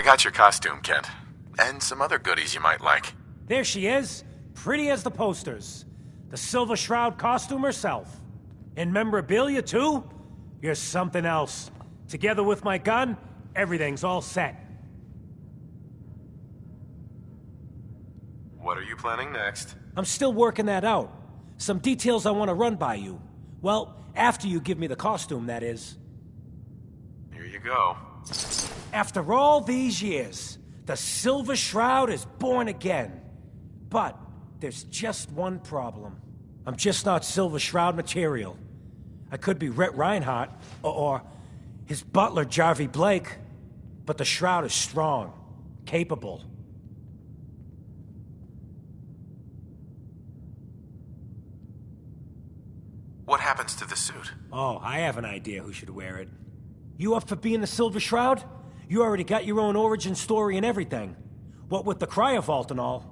got your costume, Kent. And some other goodies you might like. There she is, pretty as the posters. The Silver Shroud costume herself. And memorabilia, too? You're something else. Together with my gun, everything's all set. What are you planning next? I'm still working that out. Some details I want to run by you. Well, after you give me the costume, that is. Here you go. After all these years, the Silver Shroud is born again. But there's just one problem. I'm just not Silver Shroud material. I could be Rhett Reinhardt, or his butler, Jarvie Blake. But the Shroud is strong, capable. What happens to the suit? Oh, I have an idea who should wear it. You up for being the Silver Shroud? You already got your own origin story and everything. What with the cryo vault and all.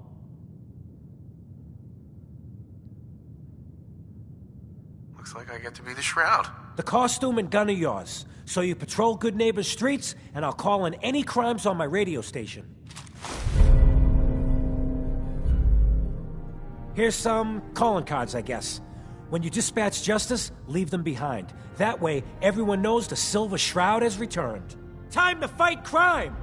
Looks like I get to be the Shroud. The costume and gun are yours. So you patrol Good Neighbor's streets, and I'll call in any crimes on my radio station. Here's some calling cards, I guess. When you dispatch justice, leave them behind. That way, everyone knows the Silver Shroud has returned. Time to fight crime!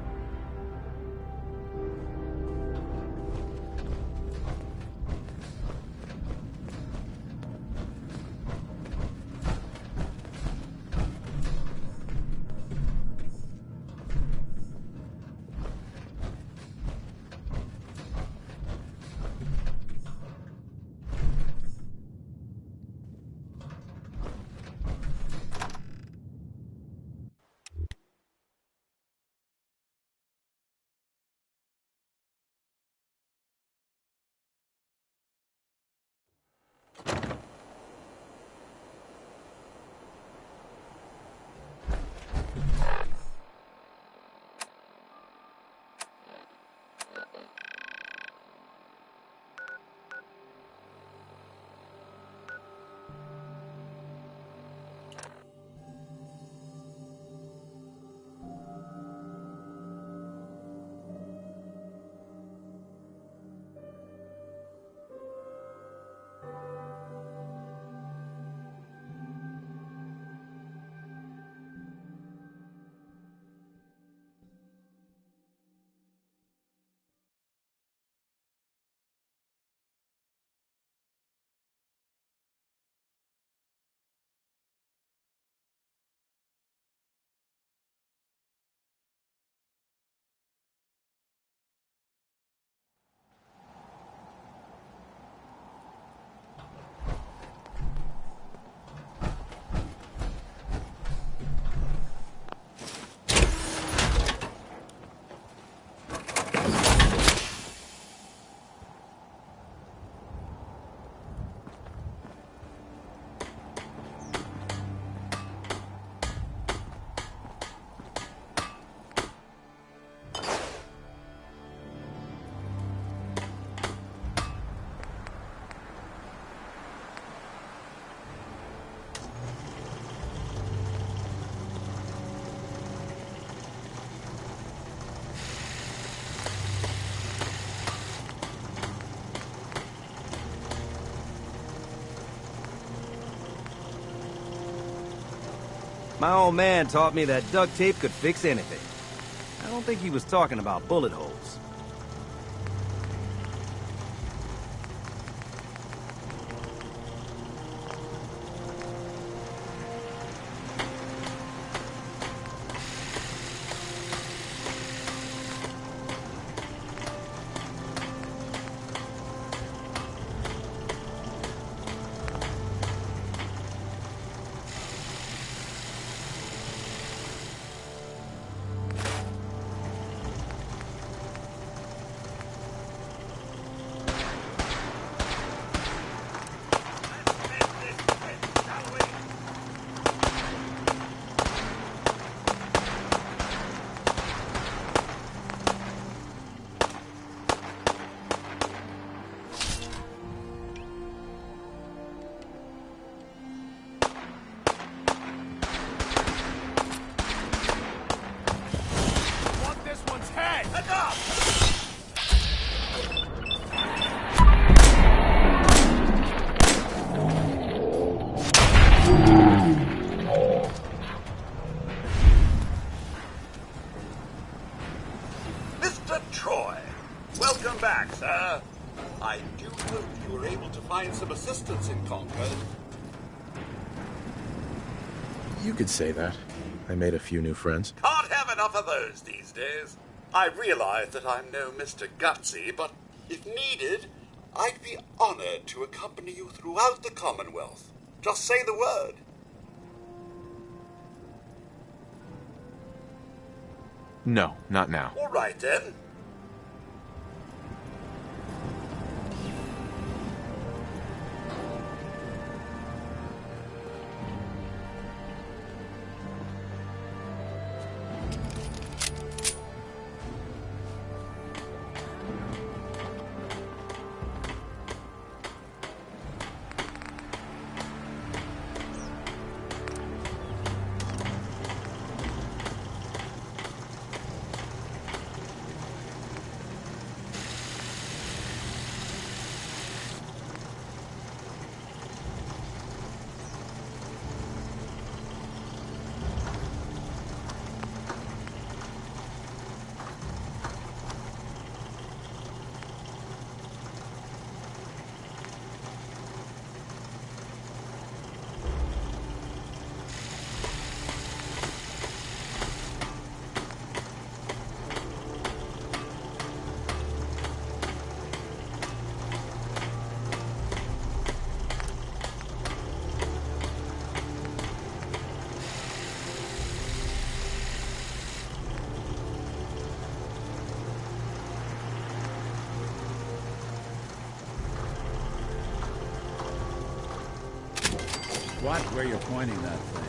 My old man taught me that duct tape could fix anything. I don't think he was talking about bullet holes. You could say that. I made a few new friends. Can't have enough of those these days. I realize that I'm no Mr. Gutsy, but if needed, I'd be honored to accompany you throughout the Commonwealth. Just say the word. No, not now. All right, then. Watch where you're pointing that thing.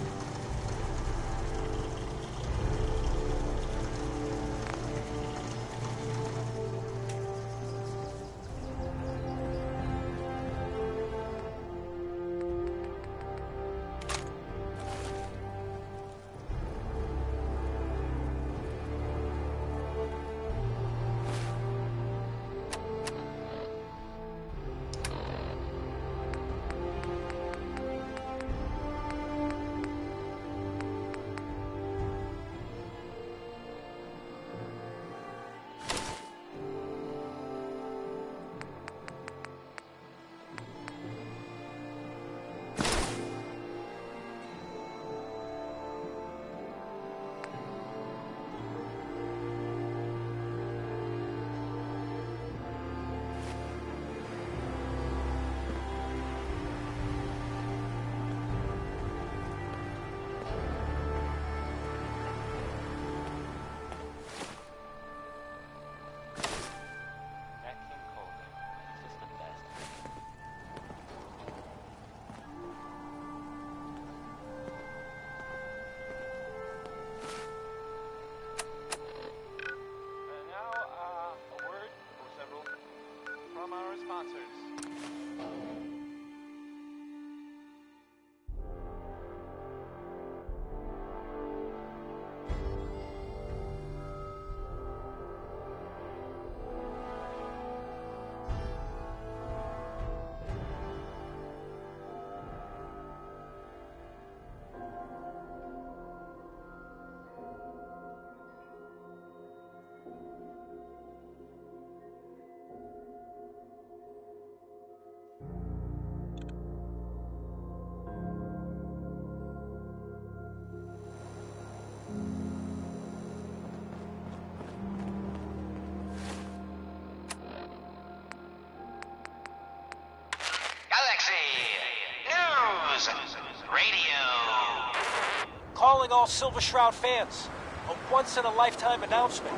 Calling all Silver Shroud fans. A once-in-a-lifetime announcement.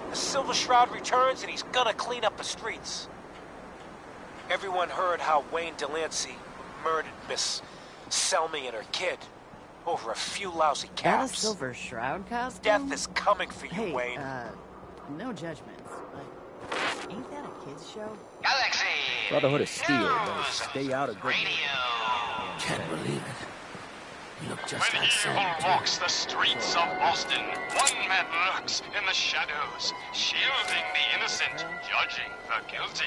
The Silver Shroud returns and he's gonna clean up the streets. Everyone heard how Wayne Delancey murdered Miss Selmy and her kid over a few lousy That a caps. Silver Shroud costume? Death is coming for you, Hey, Wayne. no judgments, but ain't that a kid's show? Galaxy Brotherhood of Steel, News man. Stay out of good. Radio. Can't believe it. You look just When like evil Sam. walks the streets of Boston, one man lurks in the shadows, shielding the innocent, judging the guilty.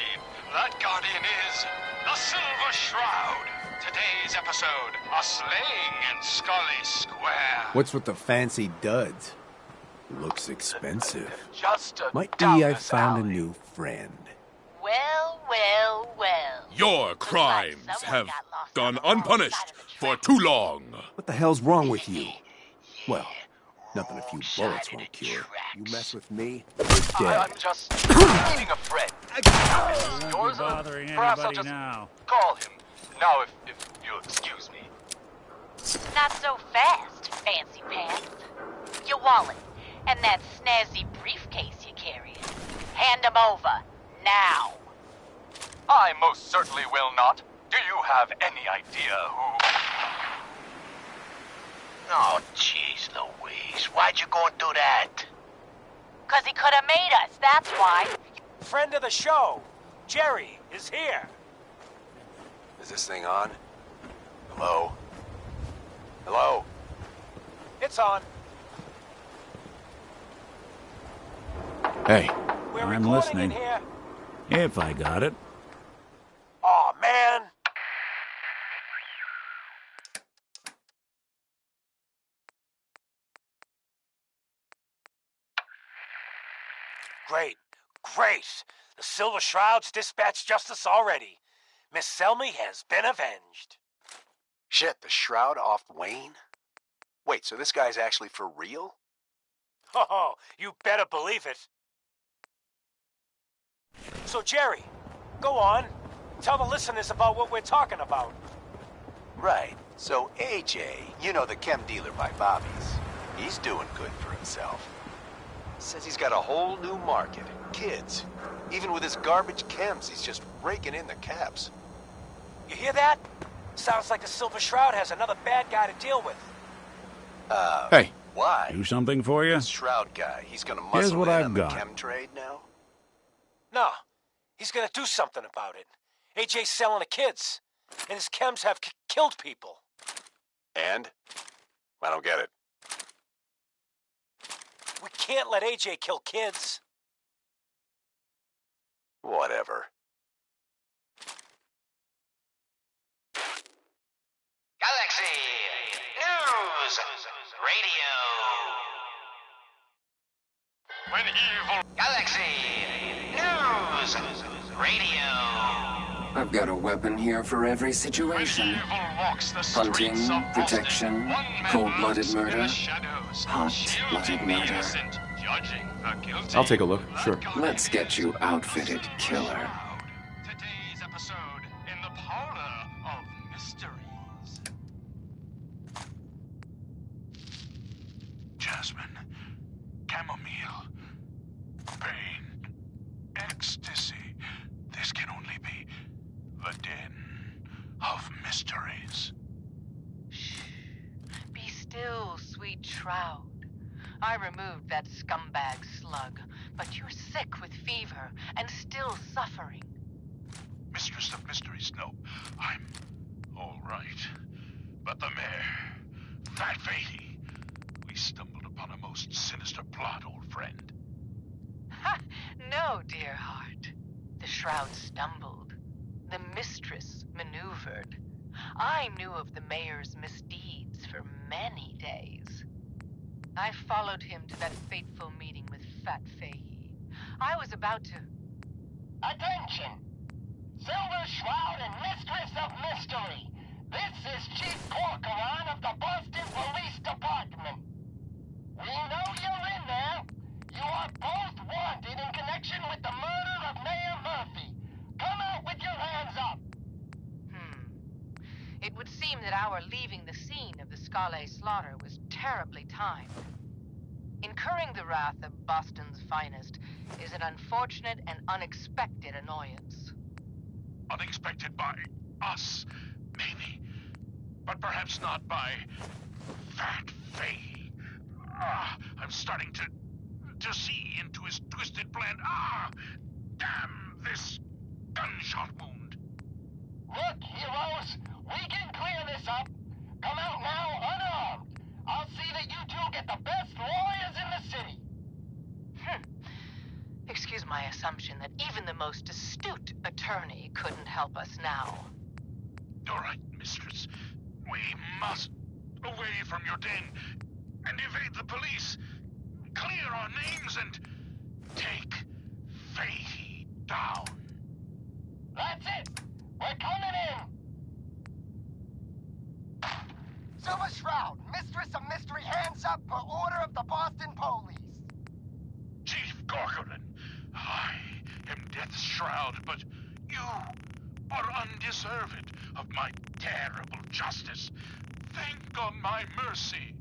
That guardian is the Silver Shroud. Today's episode, a slaying in Scully Square. What's with the fancy duds? Looks expensive. Just a Might be down I this found alley. a new friend. Well, Well, well. Your crimes have gone unpunished for too long. What the hell's wrong with you? Well, nothing a few bullets won't cure. You mess with me, you're dead. I'm just meeting a friend. This is yours, bothering perhaps I'll anybody just now. call him. Now, if you'll excuse me. Not so fast, fancy pants. Your wallet and that snazzy briefcase you're carrying. Hand them over, now. I most certainly will not. Do you have any idea who... Oh, jeez Louise. Why'd you go and do that? 'Cause he could have made us, that's why. Friend of the show, Jerry, is here. Is this thing on? Hello? Hello? It's on. Hey. We're I'm recording listening. in here. If I got it. Aw, man. Great. The Silver Shroud's dispatched justice already. Miss Selmy has been avenged. Shit, the Shroud off Wayne? Wait, so this guy's actually for real? Oh, you better believe it. So, Jerry, go on. Tell the listeners about what we're talking about. Right. So AJ, you know, the chem dealer by Bobby's, he's doing good for himself. Says he's got a whole new market. Kids. Even with his garbage chems, he's just raking in the caps. You hear that? Sounds like the Silver Shroud has another bad guy to deal with. Hey. Why? Do something for you? This Shroud guy, he's gonna Here's muscle what in I've on the got. chem trade now? No, he's gonna do something about it. AJ's selling the kids, and his chems have killed people. And? I don't get it. We can't let AJ kill kids. Whatever. Galaxy News Radio. When evil... Galaxy News Radio. I've got a weapon here for every situation. Hunting, protection, cold-blooded murder, hot-blooded murder. I'll take a look, sure. Let's get you outfitted, killer. Today's episode in the parlor of mysteries. Jasmine, chamomile, pain, ecstasy. This can only be the den of mysteries. Be still, sweet Shroud. I removed that scumbag slug, but you're sick with fever and still suffering. Mistress of Mysteries, no, I'm all right. But the mayor, Fat Fady, we stumbled upon a most sinister plot, old friend. Ha! No, dear heart. The Shroud stumbled. The mistress maneuvered. I knew of the mayor's misdeeds for many days. I followed him to that fateful meeting with Fat Fahey. I was about to... Attention! Silver Shroud and Mistress of Mystery. This is Chief Corcoran of the Boston Police Department. We know you're in there. You are both wanted in connection with the murder of Mayor Murphy. Come out with your hands up. It would seem that our leaving the scene of the Scale slaughter was terribly timed. Incurring the wrath of Boston's finest is an unfortunate and unexpected annoyance. Unexpected by us, maybe. But perhaps not by Fat Fahey. I'm starting to see into his twisted plan. Damn this gunshot wound. Look, heroes, we can clear this up. Come out now unarmed. I'll see that you two get the best lawyers in the city. Excuse my assumption that even the most astute attorney couldn't help us now. All right, mistress. We must away from your den and evade the police. Clear our names and take Fahey down. That's it! We're coming in! Silver Shroud, Mistress of Mystery, hands up per order of the Boston Police. Chief Corcoran, I am Death's Shroud, but you are undeserved of my terrible justice. Think on my mercy.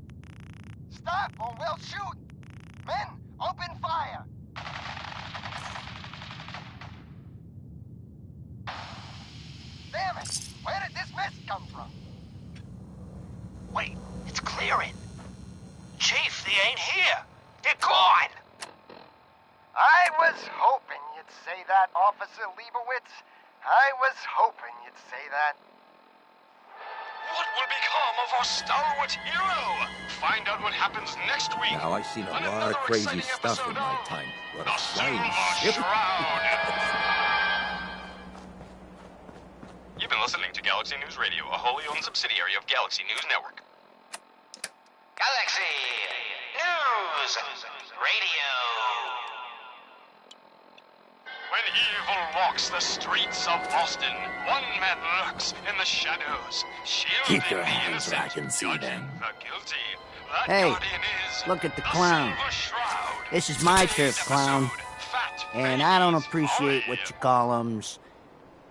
Stop or we'll shoot! Men, open fire! Damn it! Where did this mist come from? Wait, it's clearing. Chief, they ain't here. They're gone. I was hoping you'd say that, Officer Leibowitz. I was hoping you'd say that. What will become of our stalwart hero? Find out what happens next week. Now, I've seen a lot of crazy stuff in my time. What a flying ship. You've been listening to Galaxy News Radio, a wholly owned subsidiary of Galaxy News Network. Galaxy News Radio. When evil walks the streets of Boston, one man lurks in the shadows, shielding Keep your the hands where I innocent, can see judging them. the guilty. That Hey, guardian is look at the the clown. Silver Shroud. This is my Today's turf, clown. episode, Fat And I don't Freddy's appreciate Parade. what you call 'em's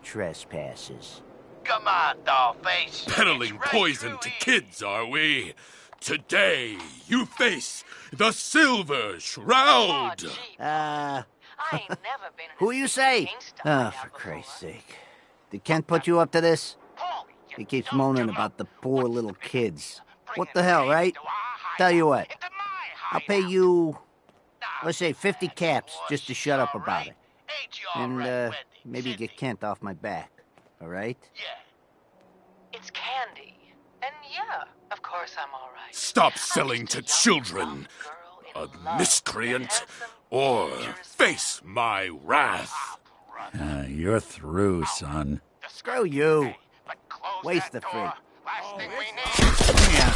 trespasses. Come on, Dollface. Peddling poison to kids, are we? Today, you face the Silver Shroud. Who you say? Oh, for Christ's sake. Did Kent put you up to this? He keeps moaning about the poor little kids. What the hell, right? Tell you what. I'll pay you, let's say 50 caps just to shut up about it. And, maybe get Kent off my back. All right? It's candy. And yeah, of course I'm all right. Stop selling to children, a miscreant, or face my wrath. You're through, son. Screw you. Waste the fruit. Last thing we need. Yeah.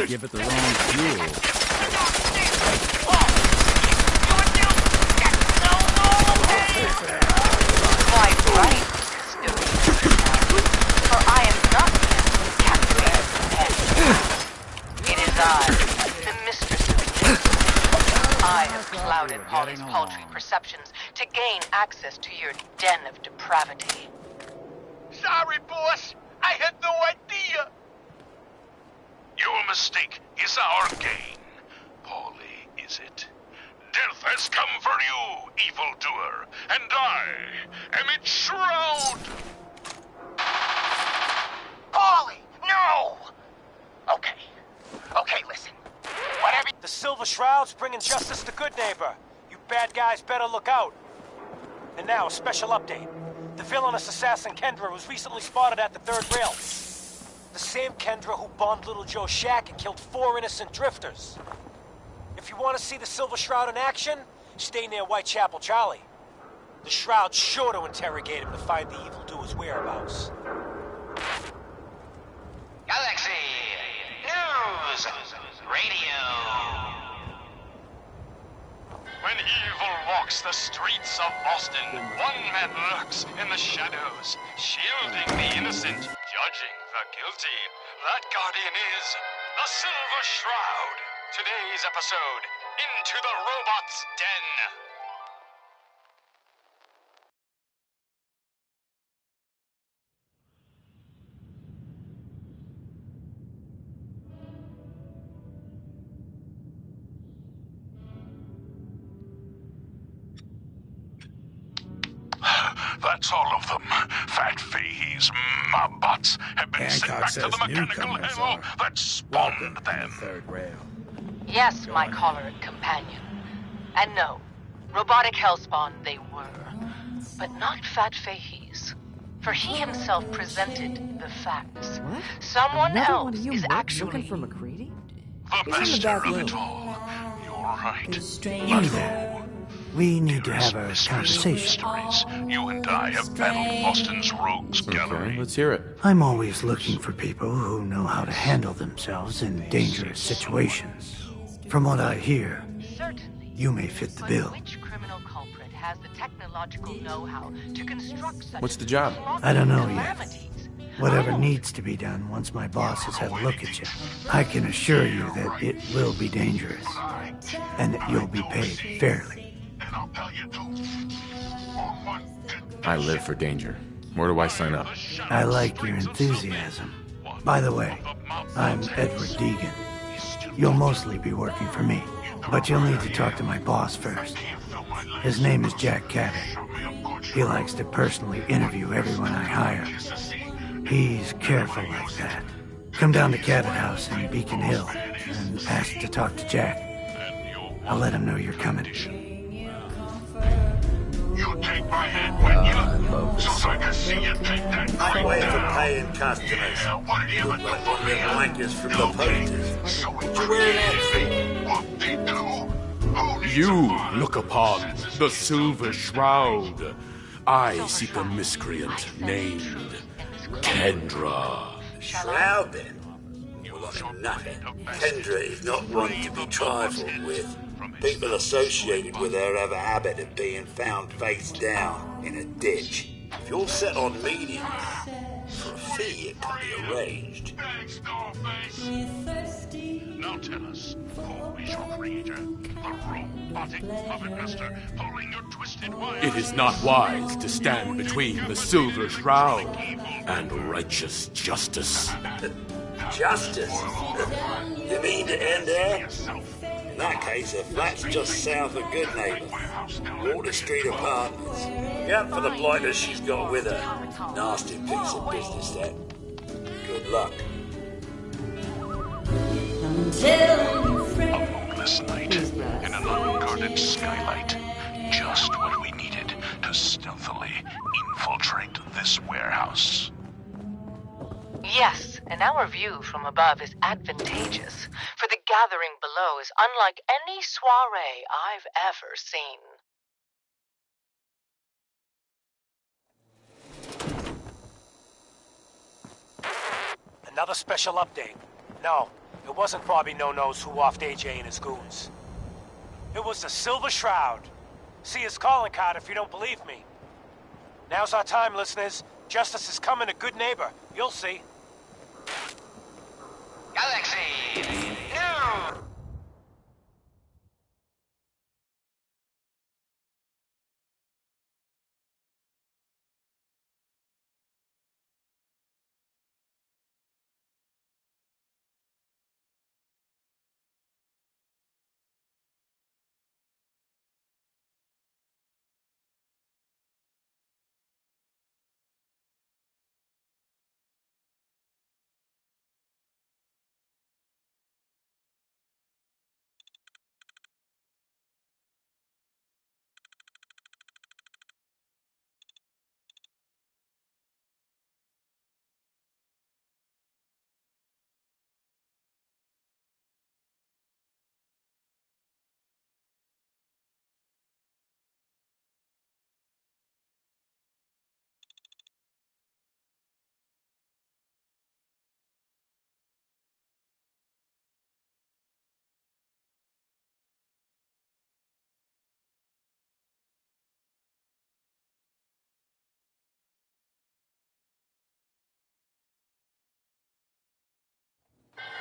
Give it the wrong fuel. Quite right, for I am not captivated It is I, the mistress of mystery. I have clouded Polly's paltry perceptions to gain access to your den of depravity. Sorry, boss. I had no idea. Your mistake is our gain. Polly, is it? Death has come for you, evildoer, and I am its shroud. Polly, no! Okay, listen. Whatever. The Silver Shroud's bringing justice to Good Neighbor. You bad guys better look out. And now, a special update. The villainous assassin Kendra was recently spotted at the third rail. The same Kendra who bombed Little Joe's shack and killed 4 innocent drifters. If you want to see the Silver Shroud in action, stay near Whitechapel Charlie. The Shroud's sure to interrogate him to find the evildoer's whereabouts. Galaxy News Radio. When evil walks the streets of Boston, one man lurks in the shadows, shielding the innocent, judging the guilty. That guardian is the Silver Shroud. Today's episode, Into the Robot's Den. That's all of them. Fat Fahey's mob bots have been sent back to the mechanical hell that spawned them. Third rail. Yes, my choleric companion. And no, robotic hellspawn they were. But not Fat Fahey's. For he himself presented the facts. What? Someone Another else one of you is looking actually... for McCready? The He's in the master back of room. it all. You're right. You there. We need to have a Mistress of conversation. Mysteries, you and I have battled Boston's rogues gallery. Okay, let's hear it. I'm always looking for people who know how to handle themselves in dangerous situations. From what I hear, you may fit the bill. Which criminal culprit has the technological know-how to construct such What's the job? I don't know yet. Whatever needs to be done once my boss has had a look at you, I can assure you that it will be dangerous, and that you'll be paid fairly. I live for danger. Where do I sign up? I like your enthusiasm. By the way, I'm Edward Deegan. You'll mostly be working for me, but you'll need to talk to my boss first. His name is Jack Cabot. He likes to personally interview everyone I hire. He's careful like that. Come down to Cabot House in Beacon Hill and ask to talk to Jack. I'll let him know you're coming. You take my hand, when you? So I can see you take that That way right for now. paying customers. What do you Look like one of them wankers from the posters. So What you wearing that for? what they do? You look upon the Silver Shroud. I seek a miscreant named Kendra. Shroud, then? Well, I'm nothing. Kendra is not one to be trifled with. People associated with her have a habit of being found face down in a ditch. If you're set on meetings, for a fee it can be arranged. Now tell us, who is your creator? The robotic puppet master pulling your twisted wires. It is not wise to stand between the Silver Shroud and righteous justice. Justice? You mean to end her? In that case, her flat's just south of Good Neighbor. Water Street Apartments. Look out for the blighters she's got with her. Nasty piece of business, that. Good luck. A moonless night in an unguarded skylight. Just what we needed to stealthily infiltrate this warehouse. Yes, and our view from above is advantageous, for the gathering below is unlike any soiree I've ever seen. Another special update. No, it wasn't Bobby No-Nos who offed AJ and his goons. It was the Silver Shroud. See his calling card if you don't believe me. Now's our time, listeners. Justice is coming to Good Neighbor. You'll see. Galaxy News!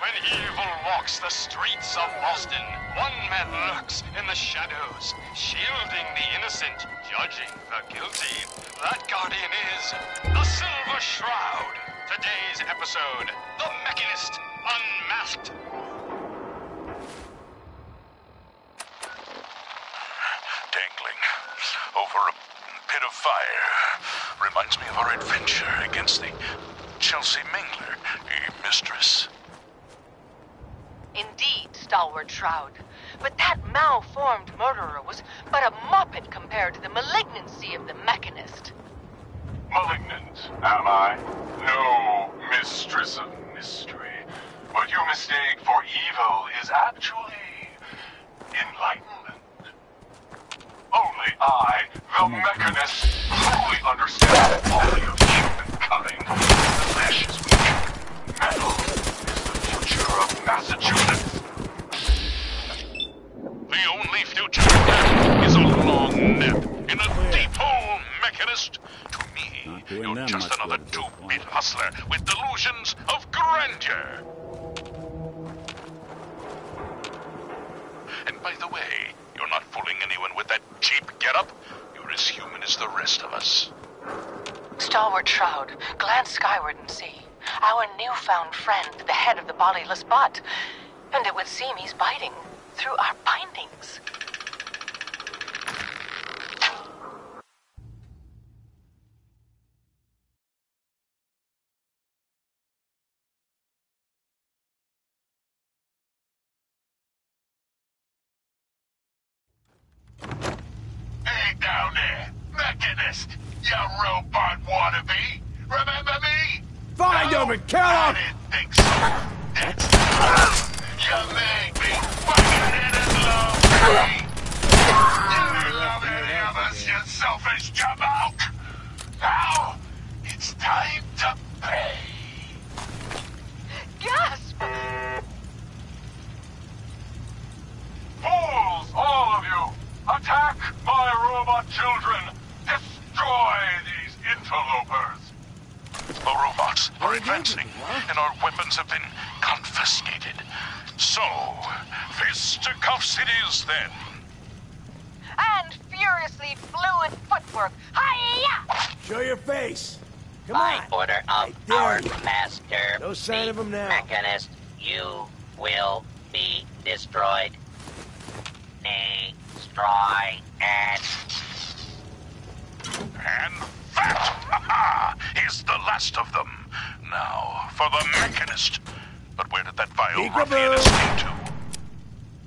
When evil walks the streets of Boston, one man lurks in the shadows, shielding the innocent, judging the guilty. That guardian is the Silver Shroud. Today's episode, The Mechanist Unmasked. Dangling over a pit of fire reminds me of our adventure against the Chelsea Mingler, mistress. Indeed, stalwart Shroud. But that malformed murderer was but a muppet compared to the malignancy of the Mechanist. Malignant, am I? No, mistress of mystery. What you mistake for evil is actually enlightenment. I, the Mechanist, truly understand the quality of humankind. Flesh is weak. Metal is the future of Massachusetts. The only future for them is a long nap in a deep hole, Mechanist. To me, you're just another two-bit hustler with delusions of grandeur. And by the way, you're not fooling anyone with that cheap getup. You're as human as the rest of us. Stalwart Shroud, glance skyward and see. Our newfound friend, the head of the bodiless bot. And it would seem he's biting through our bindings. Hey, down there, Mechanist, you robot wannabe. Remember me? Find him and kill him! I didn't think so. You made me fucking in love with me. You didn't love any of us, you selfish jamoke. Now, it's time to pay. Gasp! Fools, all of you! Attack my robot children! Destroy these interlopers! The robots are advancing, and our weapons have been confiscated. So, fisticuffs it is then. And furiously fluid footwork. Hiya! Show your face. Come By on. order of our master, No sign of him now. Mechanist, you will be destroyed. Destroy it. And that is the last of them. Now, for the Mechanist. But where did that vile ruffian escape to?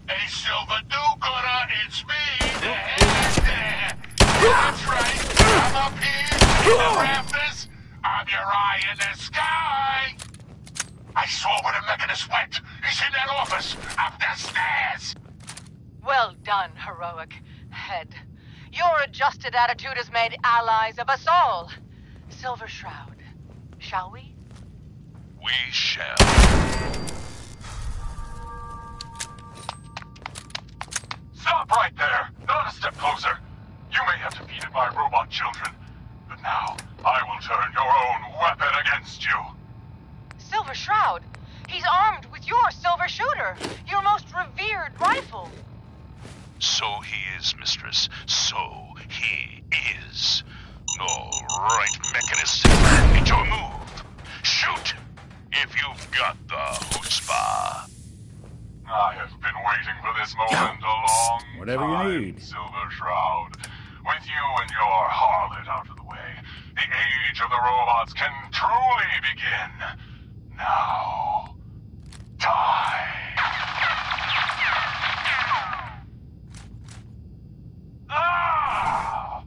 Hey, Silver Do-Gooder, it's me, the head there. That's right, I'm up here in the rafters. I'm your eye in the sky. I saw where the Mechanist went. He's in that office, up the stairs. Well done, heroic head. Your adjusted attitude has made allies of us all. Silver Shroud, shall we? We shall. Stop right there! Not a step closer! You may have defeated my robot children, but now I will turn your own weapon against you. Silver Shroud? He's armed with your silver shooter, your most revered rifle. So he is, mistress. So he is. All right, Mechanist. Get your move. Shoot! If you've got the chutzpah. I have been waiting for this moment a long Whatever time, you need. Silver Shroud. With you and your harlot out of the way, the age of the robots can truly begin. Now, die. Ah!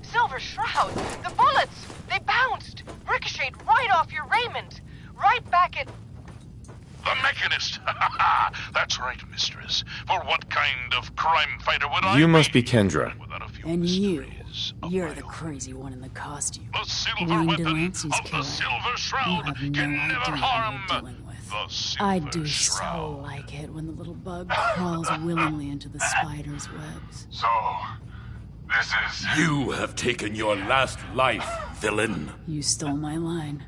Silver Shroud, the bullets! They bounced, ricocheted right off your raiment, right back at... The Mechanist! That's right, mistress. For what kind of crime fighter would I You must be? be Kendra. And you're the crazy one in the costume. The silver Wayne weapon Delancey's of the killer. Silver You Shroud have no can never idea harm what you're dealing with. the Silver I do Shroud. so like it when the little bug crawls willingly into the spider's webs. So, this is... You have taken your last life, villain. You stole my line.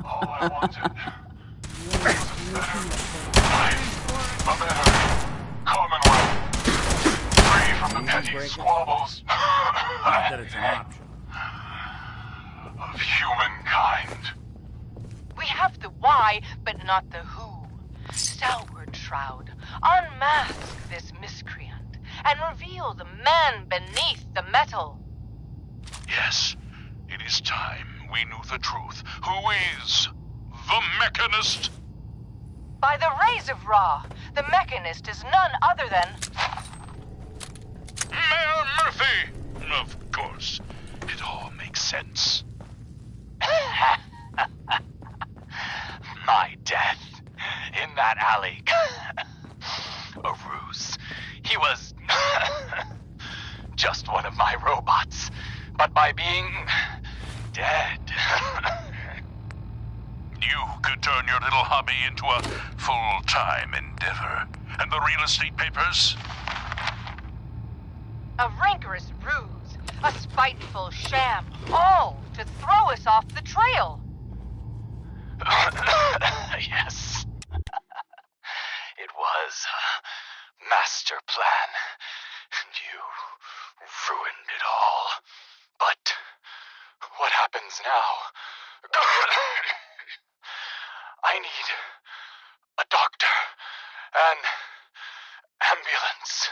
all I wanted. A better Commonwealth. Free from the petty squabbles. That it's an option. Of humankind. We have the why, but not the who. Stalwart Shroud, unmask this miscreant and reveal the man beneath the metal. Yes, it is time we knew the truth. Who is the Mechanist? By the rays of Ra, the Mechanist is none other than... Mayor Murphy! Of course. It all makes sense. My death in that alley. A ruse. He of my robots, but by being dead. You could turn your little hobby into a full-time endeavor. And the real estate papers? A rancorous ruse, a spiteful sham, all to throw us off the trail. Yes. It was a master plan, and you ruined it all. But what happens now? I need a doctor, an ambulance.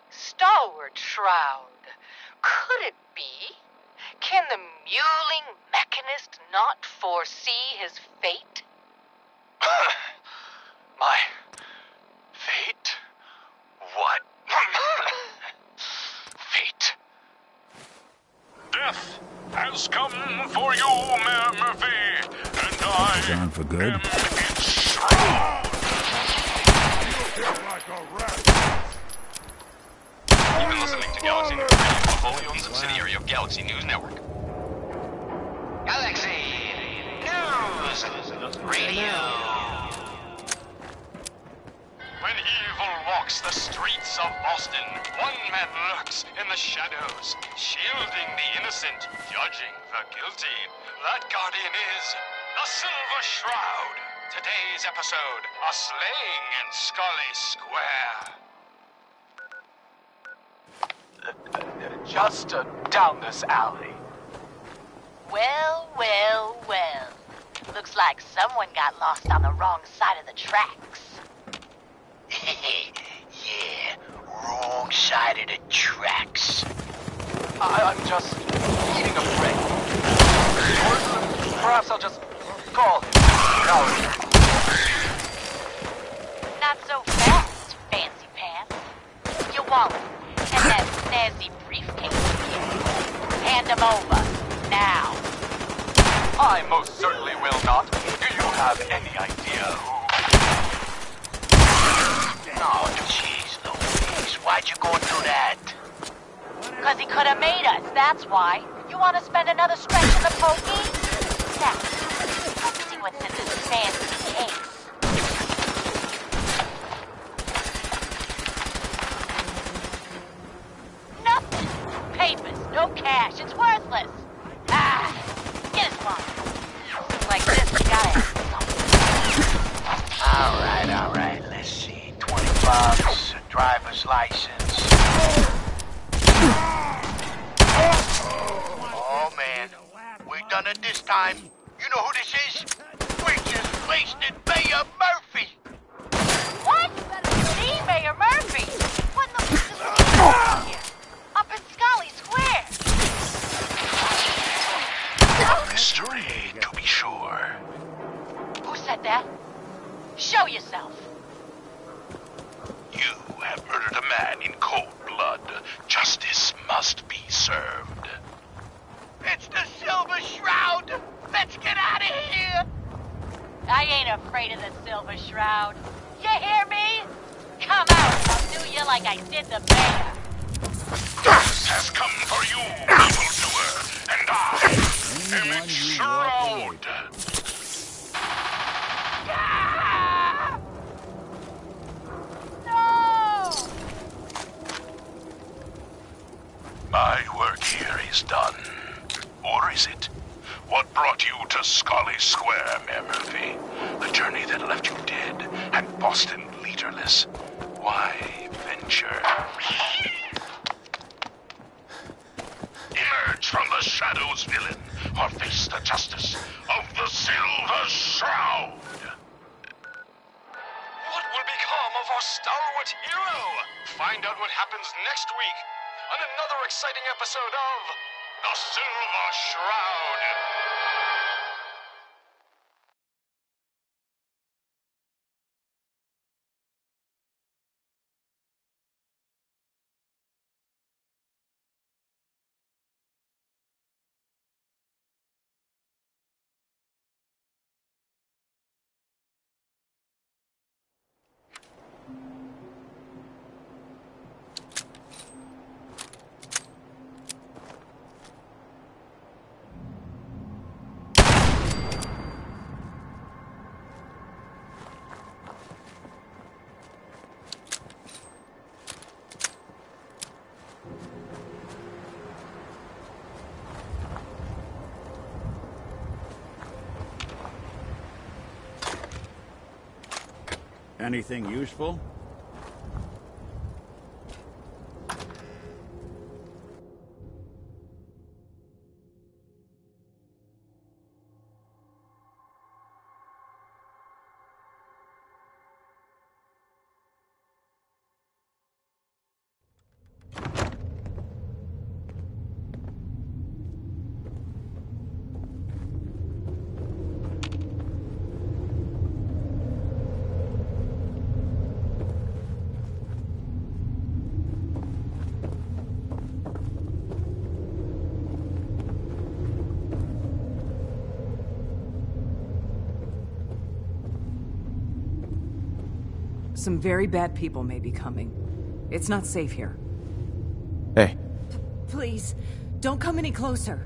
Stalwart Shroud. Could it be? Can the mewling mechanist not foresee his fate? My fate? What? Fate. Death has come for you, Mayor Murphy, and I Gone for good? am its shroud. You feel like a rat. You've been listening to Galaxy News Radio, a wholly owned subsidiary of Galaxy News Network. Galaxy News Radio. When evil walks the streets of Boston, one man lurks in the shadows, shielding the innocent, judging the guilty. That guardian is the Silver Shroud. Today's episode, a slaying in Scully Square. Just down this alley. Well, well, well. Looks like someone got lost on the wrong side of the tracks. Yeah, wrong side of the tracks. I'm just eating a break. Or perhaps I'll just call him. Not so fast, Fancy Pants. Your wallet and that snazzy briefcase. Hand them over, now. I most certainly will not. Do you have any idea who? Oh, jeez Louise, why'd you go through that? 'Cause he could have made us, that's why. You want to spend another stretch in the pokey? Now, let's see what's in this fancy case. Nothing. Papers, no cash, it's worthless. Ah, get his wallet. Things like this, you gotta have something. All right, let's see. 20 bucks, a driver's license. Oh, man. We done it this time. You know who this is? We just wasted Mayor Murphy. What? Me, Mayor Murphy? What in the fuck is going on here? Up in Scully Square. A mystery, to be sure. Who said that? Show yourself. You have murdered a man in cold blood. Justice must be served. It's the Silver Shroud. Let's get out of here. I ain't afraid of the Silver Shroud. You hear me? Come out and I'll do you like I did the mayor. Death has come for you, evildoer, and I am its shroud. No! Scully Square, Mayor Murphy. The journey that left you dead and Boston leaderless. Why venture? Emerge from the shadows, villain, or face the justice of the Silver Shroud! What will become of our stalwart hero? Find out what happens next week on another exciting episode of The Silver Shroud. Anything useful? Some very bad people may be coming. It's not safe here. Hey. Please, don't come any closer.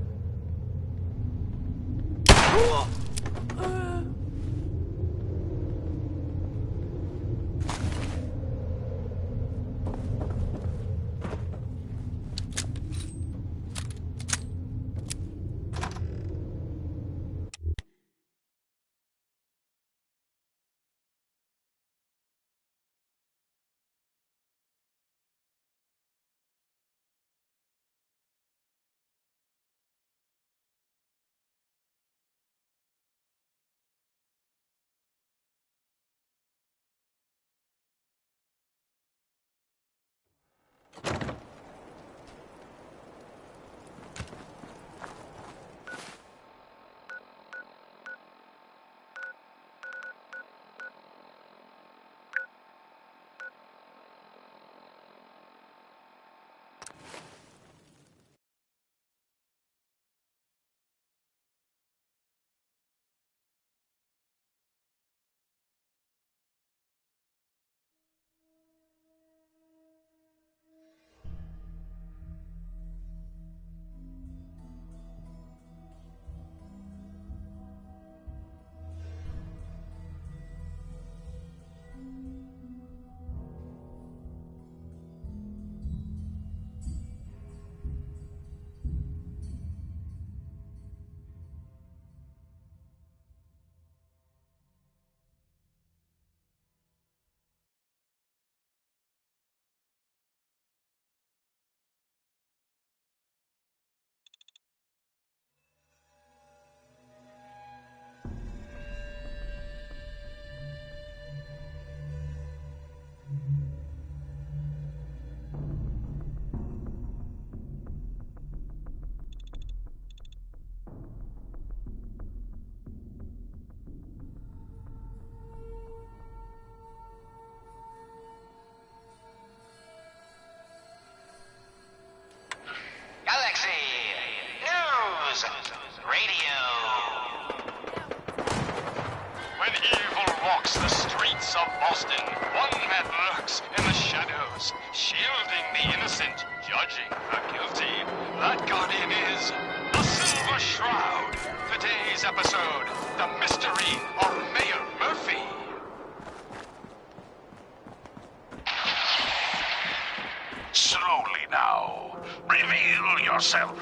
Galaxy News Radio. When evil walks the streets of Boston, one man lurks in the shadows, shielding the innocent, judging the guilty. That guardian is the Silver Shroud. Today's episode, The Mystery of Mayor Murphy. Slowly now. Reveal yourself.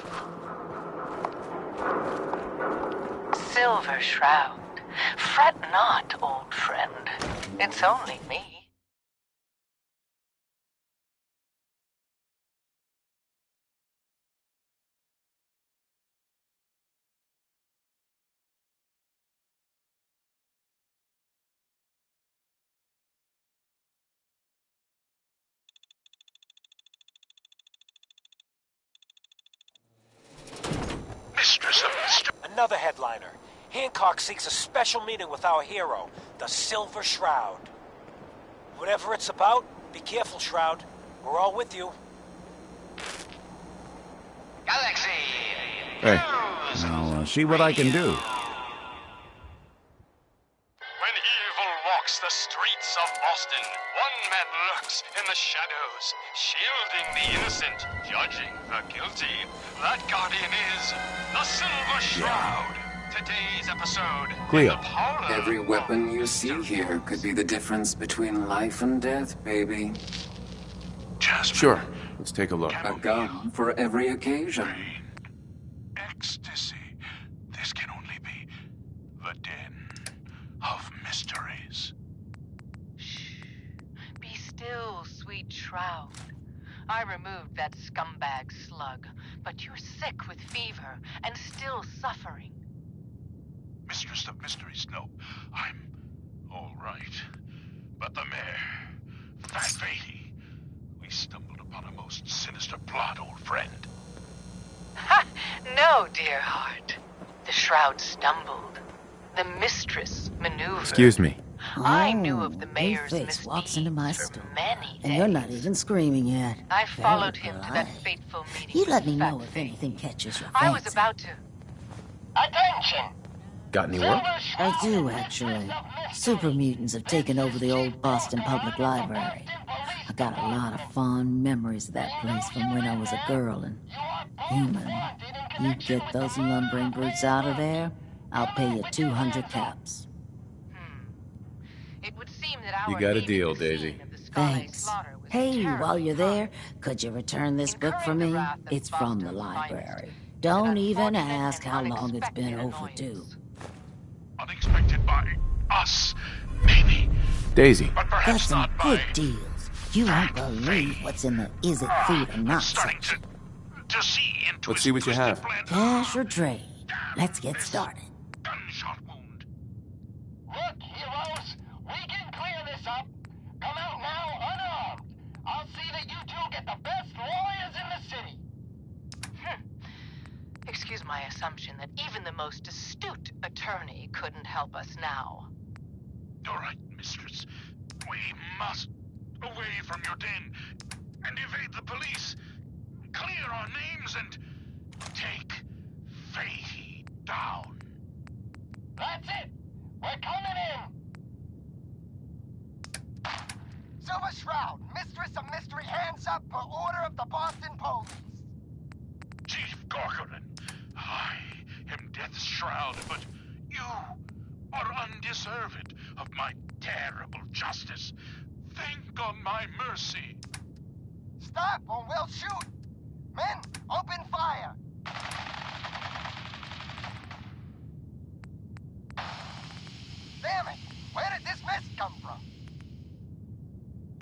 Silver Silver Shroud. Fret not, old friend. It's only me. Another headliner. Hancock seeks a special meeting with our hero, the Silver Shroud. Whatever it's about, be careful, Shroud. We're all with you. Galaxy! Hey, I'll see what I can do. When evil walks the streets of Boston, one man lurks in the shadows, shielding the innocent, judging the guilty. That guardian is the Silver Shroud. Today's episode. Cleo. Every weapon you see here could be the difference between life and death, baby. Sure. Let's take a look. A gun for every occasion. Ecstasy. This can only be the den of mysteries. Be still, sweet Shroud. I removed that scumbag slug, but you're sick with fever and still suffering. Mistress of Mysteries, no. I'm all right. But the mayor, Fat Beatty, we stumbled upon a most sinister plot, old friend. Ha! No, dear heart. The Shroud stumbled. The mistress maneuvered. Excuse me. I knew of the mayor's Face walks into my store, many and you're not even screaming yet. I followed him to that fateful meeting. You let me know if anything catches your I fancy. was about to. Attention! Got any work? I do, actually. Super mutants have taken over the old Boston Public Library. I got a lot of fond memories of that place from when I was a girl and human. You get those lumbering brutes out of there, I'll pay you 200 caps. It would seem that You got a deal, Daisy. Thanks. Hey, while you're there, could you return this book for me? It's from the library. Don't even ask how long it's been overdue. Unexpected by us, maybe. Daisy. But Got perhaps some not good by deals. You won't believe what's in the is it food or not section. to see into Let's see what you have. Cash or trade? Let's get started. gunshot wound. Look, heroes, we can clear this up. Come out now unarmed. I'll see that you two get the best lawyers in the city. Excuse my assumption that even the most astute attorney couldn't help us now. All right, mistress. We must away from your den and evade the police. Clear our names and take Fahey down. That's it. We're coming in. Silver Shroud, Mistress of Mystery, hands up per order of the Boston Police. Chief Gorgonin, I am Death's Shroud, but you are undeserved of my terrible justice. Think on my mercy. Stop or we'll shoot. Men, open fire. Damn it! Where did this mess come from?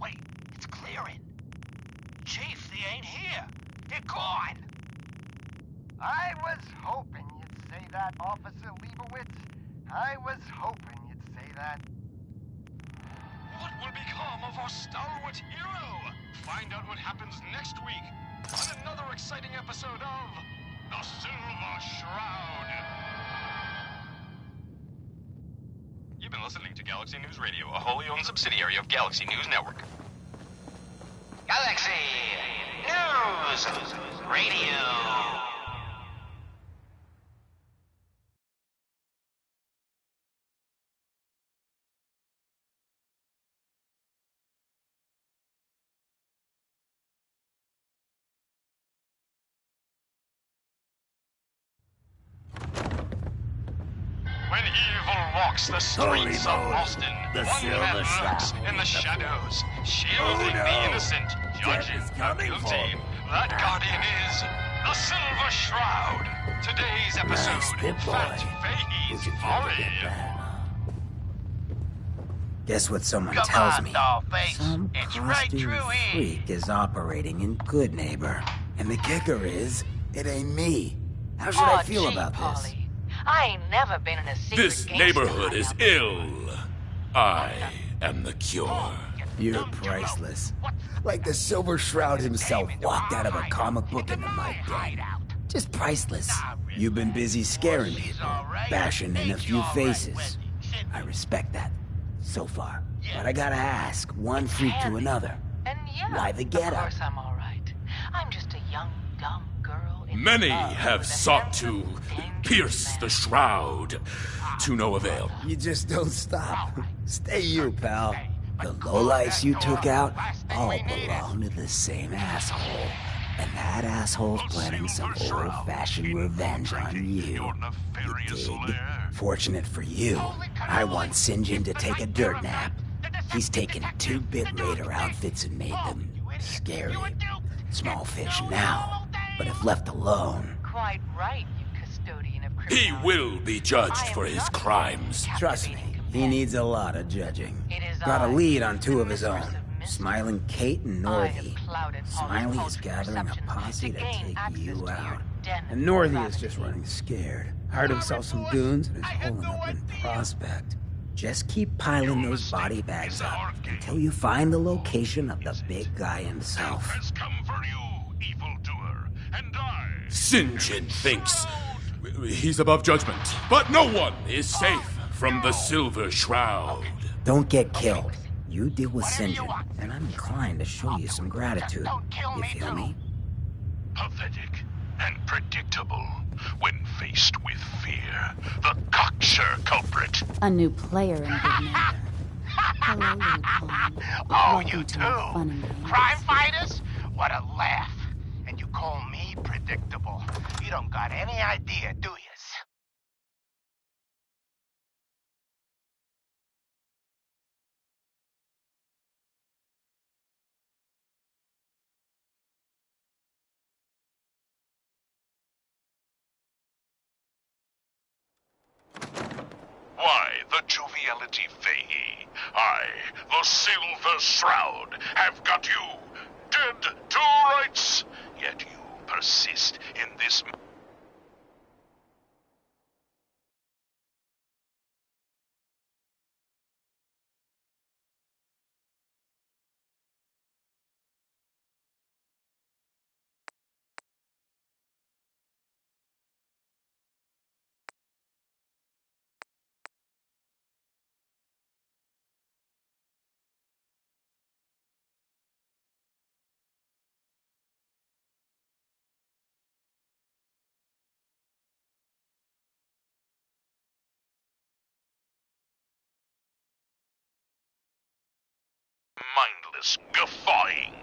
Wait, it's clearing. Chief, they ain't here. They're gone. I was hoping you'd say that, Officer Leibowitz. I was hoping you'd say that. What will become of our stalwart hero? Find out what happens next week on another exciting episode of The Silver Shroud. You've been listening to Galaxy News Radio, a wholly owned subsidiary of Galaxy News Network. Galaxy News Radio. When evil walks the streets of Boston, one man lurks in the shadows, shielding the innocent, judging the guilty. That guardian is The Silver Shroud. Today's episode, Nice bit, boy. Fat Fahey's Foreign. Guess what someone Come tells on, me? Dollface. Some It's right costume through here. freak is operating in Good Neighbor. And the kicker is, it ain't me. How should I feel gee, about this? Polly. I ain't never been in a secret This gangster neighborhood is hideout. ill. I am the cure. You're priceless. Like the Silver Shroud himself walked out of a comic book in the mud den. Just priceless. You've been busy scaring people, bashing in a few faces. I respect that. So far. But I gotta ask, one freak to another. And yeah, Why the of getup? course I'm all right. I'm just a young, dumb girl in Many love have with a sought to handsome, dangerous pierce man. the shroud, to no avail. You just don't stop. Stay you, pal. The lowlifes you took out all belong to the same asshole. And that asshole's planning some old-fashioned revenge on you. You dig? Fortunate for you, I want St. John to take a dirt nap. He's taken 2-bit Raider outfits and made them scary. Small fish now, but if left alone... Quite right, you custodian of He criminality. will be judged for his crimes. Trust me, he needs a lot of judging. Got a lead on 2 of his own. Smiling Kate and Northy. Smiley is gathering a posse to take you out. And Northy is just running scared. Hired himself some goons and is holding up in Prospect. Just keep piling those body bags up until you find the location of the big guy himself. Has come for you, evildoer, and I... St. John thinks he's above judgment, but no one is safe from the Silver Shroud. Don't get killed. You deal with St. John, and I'm inclined to show you some gratitude. You feel me? Pathetic and predictable when faced with fear. The cocksure culprit. A new player in Good Neighbor. Hello, little pond. Oh, Welcome you to too? our fun and games. Crime fighters? What a laugh. And you call me predictable. You don't got any idea, do yous? Why, the joviality Fahey. I, the Silver Shroud, have got you dead to rights. Yet you persist in this... mindless guffawing.